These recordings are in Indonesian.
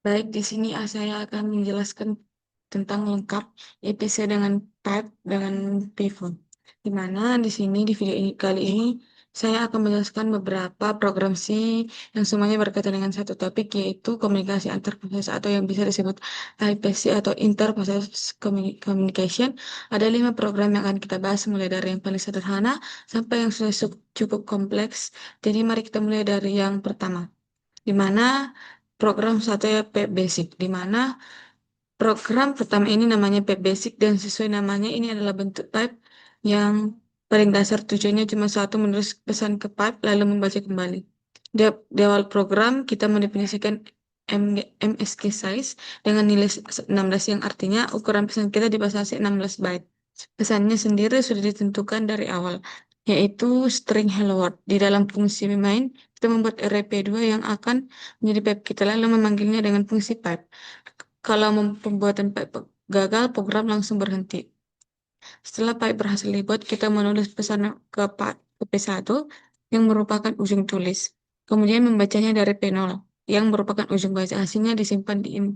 Baik, di sini saya akan menjelaskan tentang lengkap EPC dengan tab dengan pivot. Di mana di sini di video ini kali ini saya akan menjelaskan beberapa program C yang semuanya berkaitan dengan satu topik yaitu komunikasi antar proses atau yang bisa disebut IPC atau Interprocess Communication. Ada 5 program yang akan kita bahas mulai dari yang paling sederhana sampai yang sudah cukup kompleks. Jadi mari kita mulai dari yang pertama di mana program satu ya P Basic, di mana program pertama ini namanya P Basic dan sesuai namanya ini adalah bentuk pipe yang paling dasar tujuannya cuma satu menulis pesan ke pipe lalu membaca kembali. Di awal program kita mendefinisikan MSK size dengan nilai 16 yang artinya ukuran pesan kita dibatasi 16 byte. Pesannya sendiri sudah ditentukan dari awal, yaitu string hello world. Di dalam fungsi main, kita membuat array P2 yang akan menjadi pipe kita lalu memanggilnya dengan fungsi pipe. Kalau pembuatan pipe gagal, program langsung berhenti. Setelah pipe berhasil dibuat, kita menulis pesan ke P1 yang merupakan ujung tulis. Kemudian membacanya dari P0 yang merupakan ujung baca. Hasilnya disimpan di in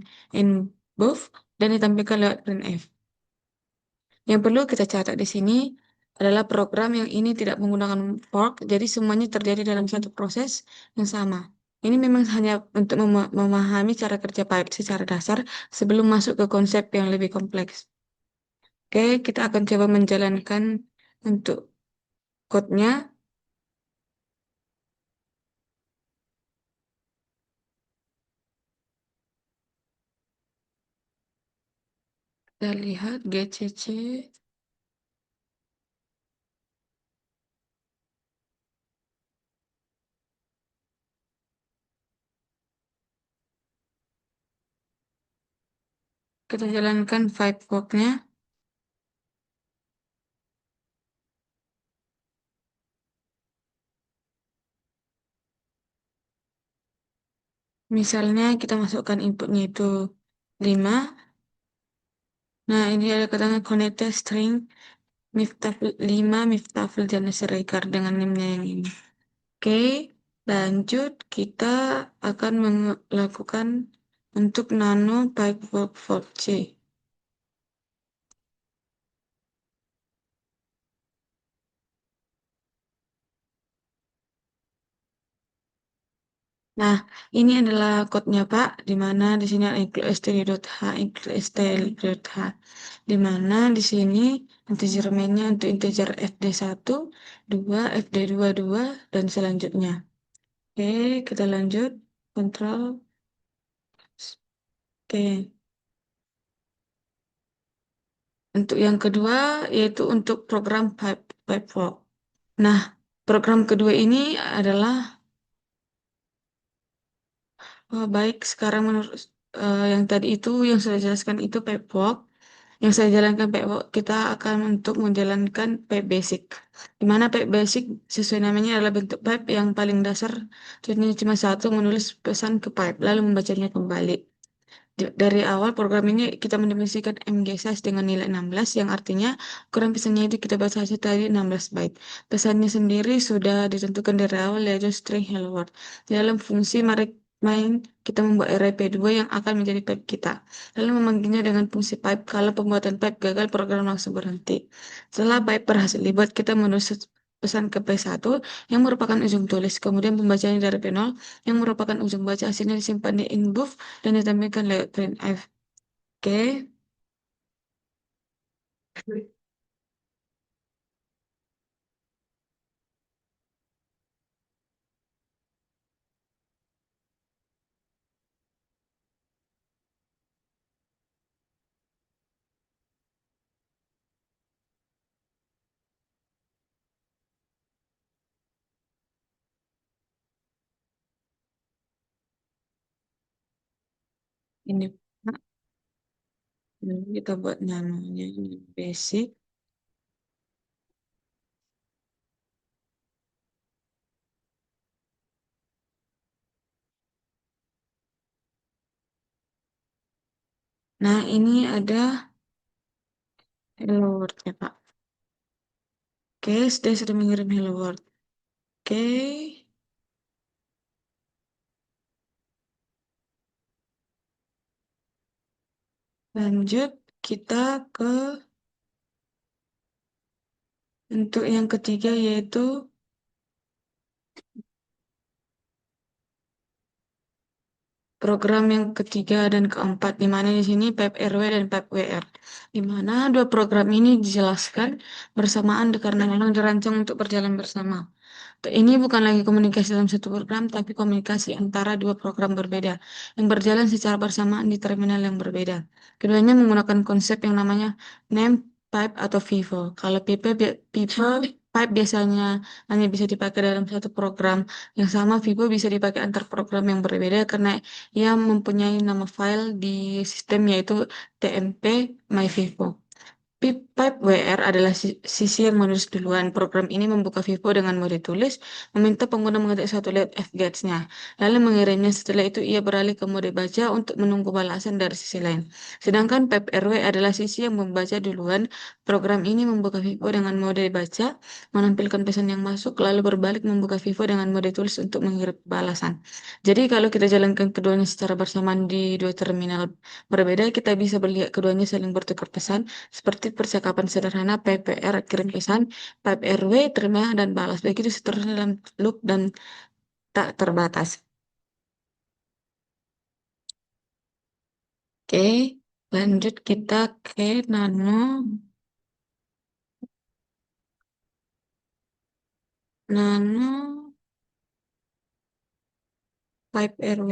dan ditampilkan lewat printf. Yang perlu kita catat di sini adalah program yang ini tidak menggunakan fork, jadi semuanya terjadi dalam satu proses yang sama. Ini memang hanya untuk memahami cara kerja pipe secara dasar sebelum masuk ke konsep yang lebih kompleks. Oke, kita akan coba menjalankan untuk code-nya. Kita lihat GCC. Kita jalankan pipe work-nya. Misalnya kita masukkan inputnya itu 5. Nah, ini ada katanya connected string Miftahul 5 Miftahul Janis Rekar dengan NIM-nya yang ini. Oke, lanjut kita akan melakukan untuk nano pipe workflow C. Nah, ini adalah code-nya Pak, di mana di sini ada include std.h, include std.h, di mana di sini integer main-nya untuk integer fd1, 2, fd2, 2, dan selanjutnya. Oke, kita lanjut. Kontrol. Oke. Untuk yang kedua, yaitu untuk program pipe walk. Nah, program kedua ini adalah, baik sekarang menurut yang tadi itu, yang saya jelaskan itu pipe walk. Yang saya jalankan pipe walk, kita akan untuk menjalankan pipe basic. Di mana pipe basic sesuai namanya adalah bentuk pipe yang paling dasar. Contohnya cuma satu, menulis pesan ke pipe, lalu membacanya kembali. Dari awal program ini kita mendefinisikan MG-size dengan nilai 16 yang artinya ukuran pesannya itu kita batasi tadi 16 byte. Pesannya sendiri sudah ditentukan dari awal yaitu string hello world. Di dalam fungsi main kita membuat array P2 yang akan menjadi pipe kita. Lalu memanggilnya dengan fungsi pipe. Kalau pembuatan pipe gagal, program langsung berhenti. Setelah pipe berhasil dibuat, kita menulis pesan ke P1 yang merupakan ujung tulis. Kemudian pembacanya dari P0 yang merupakan ujung baca hasilnya disimpan di inbuf dan ditampilkan lewat printf. Oke, ini Pak. Ini kita buat namanya ini basic. Nah, ini ada hello world ya Pak. Oke, sudah mengirim hello world. Oke, Lanjut, kita ke untuk yang ketiga yaitu program yang ketiga dan keempat, di mana di sini PEP RW dan PEP WR. Di mana dua program ini dijelaskan bersamaan karena memang dirancang untuk berjalan bersama. Ini bukan lagi komunikasi dalam satu program, tapi komunikasi antara dua program berbeda yang berjalan secara bersamaan di terminal yang berbeda. Keduanya menggunakan konsep yang namanya name, pipe, atau FIFO. Kalau pipe biasanya hanya bisa dipakai dalam satu program yang sama, FIFO bisa dipakai antar program yang berbeda karena ia mempunyai nama file di sistem yaitu TMP MyFIFO. Pipe WR adalah sisi yang menulis duluan. Program ini membuka Vivo dengan mode tulis, meminta pengguna mengetik satu lewat fgets-nya, lalu mengirimnya. Setelah itu, ia beralih ke mode baca untuk menunggu balasan dari sisi lain. Sedangkan Pipe RW adalah sisi yang membaca duluan. Program ini membuka Vivo dengan mode baca, menampilkan pesan yang masuk, lalu berbalik membuka Vivo dengan mode tulis untuk mengirim balasan. Jadi, kalau kita jalankan keduanya secara bersamaan di dua terminal berbeda, kita bisa melihat keduanya saling bertukar pesan seperti percakapan sederhana PPR kirim pesan, PPRW terima dan balas. Begitu seterusnya dalam loop dan tak terbatas. Oke, lanjut kita ke nano pipe RW.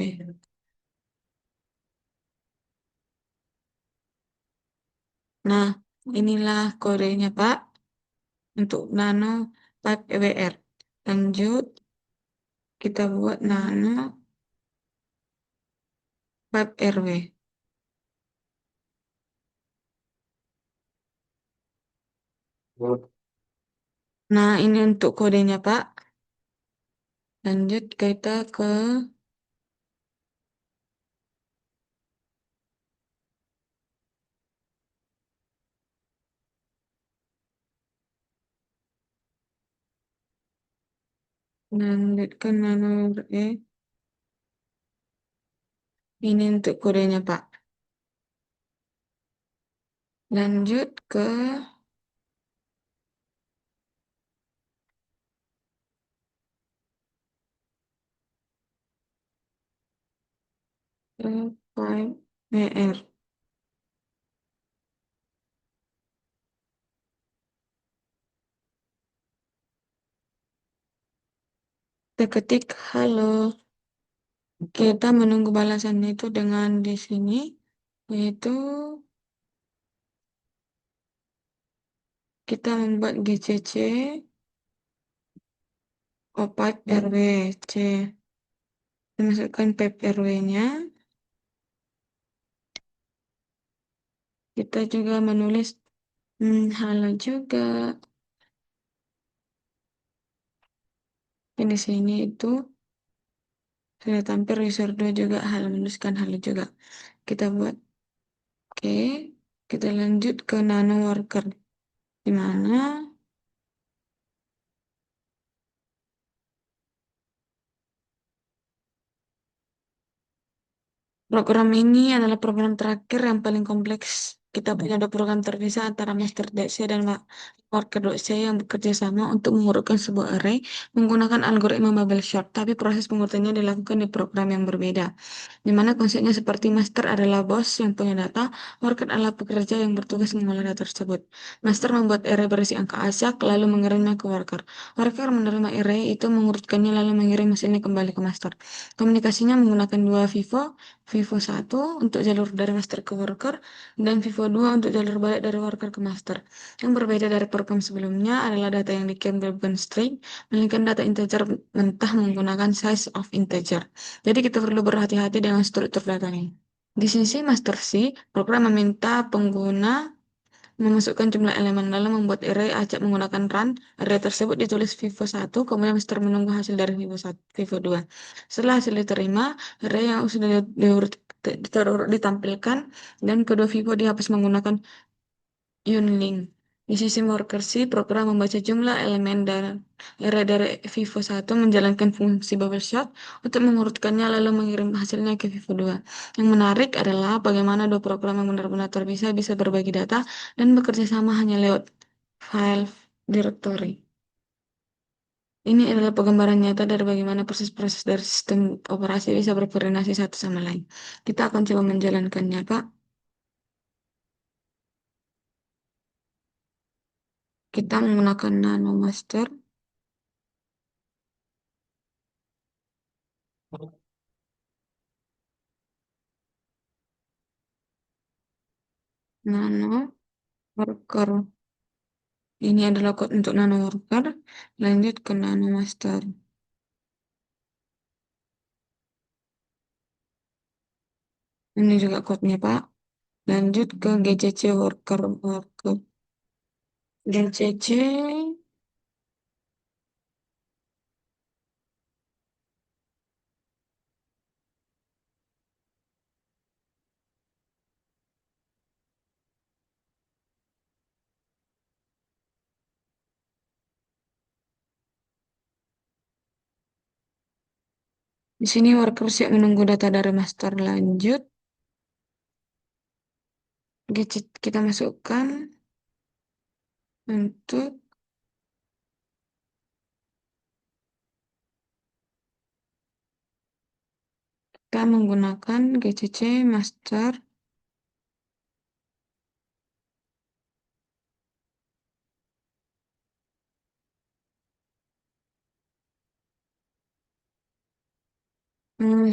Nah, inilah kodenya Pak untuk nano pipe EWR. Lanjut, kita buat nano pipe RW. Nah, ini untuk kodenya Pak. Lanjut kita ke lanjut ke nano RW. Ini untuk kodenya Pak. Lanjut ke FYWR. Kita ketik halo. Kita menunggu balasannya itu dengan di sini, yaitu kita membuat GCC opat RW C. Kita masukkan PEP RW-nya. Kita juga menulis halo juga. Dan di sini itu sudah tampil user 2 juga halo, menuliskan halo juga. Kita buat oke. Kita lanjut ke nano worker. Di mana program ini adalah program terakhir yang paling kompleks. Kita punya ada program terpisah antara master.c dan worker.c yang bekerja sama untuk mengurutkan sebuah array menggunakan algoritma bubble sort, tapi proses pengurutannya dilakukan di program yang berbeda. Di mana konsepnya seperti master adalah bos yang punya data, worker adalah pekerja yang bertugas mengolah data tersebut. Master membuat array berisi angka acak, lalu mengirimnya ke worker. Worker menerima array itu, mengurutkannya, lalu mengirim hasilnya kembali ke master. Komunikasinya menggunakan dua Vivo 1 untuk jalur dari master ke worker, dan Vivo 2 untuk jalur balik dari worker ke master. Yang berbeda dari program sebelumnya adalah data yang dikirim bukan string, melainkan data integer mentah menggunakan size of integer. Jadi kita perlu berhati-hati dengan struktur datanya. Di sisi master C, program meminta pengguna memasukkan jumlah elemen lalu membuat array acak menggunakan run. Array tersebut ditulis Vivo 1, kemudian master menunggu hasil dari Vivo 1, Vivo 2. Setelah hasil diterima, array yang sudah ditampilkan dan kedua Vivo dihapus menggunakan unlink. Di sisi workersheet, program membaca jumlah elemen dan array dari Vivo 1 menjalankan fungsi bubble sort untuk mengurutkannya lalu mengirim hasilnya ke Vivo 2. Yang menarik adalah bagaimana dua program yang benar-benar terpisah bisa berbagi data dan bekerja sama hanya lewat file directory. Ini adalah penggambaran nyata dari bagaimana proses-proses dari sistem operasi bisa berkoordinasi satu sama lain. Kita akan coba menjalankannya, Kak. Kita menggunakan Nano Master. Nano Worker. Ini adalah code untuk Nano Worker. Lanjut ke Nano Master. Ini juga code-nya, Pak. Lanjut ke GCC Worker. Worker. GCC. Di sini worker siap menunggu data dari master. Lanjut. Gadget kita masukkan untuk kita menggunakan GCC master.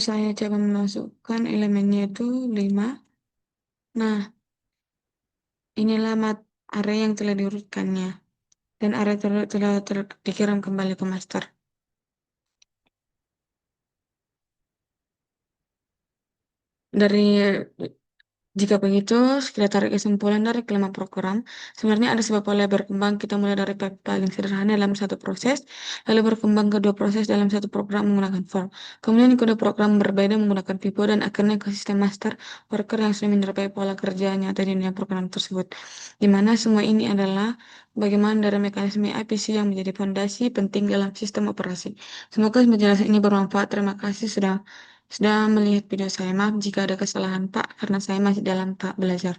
Saya coba memasukkan elemennya itu 5. Nah, inilah array yang telah diurutkannya. Dan array telah dikirim kembali ke master. Dari Jika begitu, kita tarik kesimpulan dari kelima program. Sebenarnya ada sebab pola berkembang. Kita mulai dari paling sederhana dalam satu proses, lalu berkembang ke dua proses dalam satu program menggunakan for. Kemudian kedua program berbeda menggunakan pipo dan akhirnya ke sistem master worker yang sudah menyerupai pola kerja nyata di dunia program tersebut. Di mana semua ini adalah bagaimana dari mekanisme IPC yang menjadi fondasi penting dalam sistem operasi. Semoga penjelasan ini bermanfaat. Terima kasih sudah melihat video saya. Maaf jika ada kesalahan, Pak, karena saya masih dalam tahap belajar.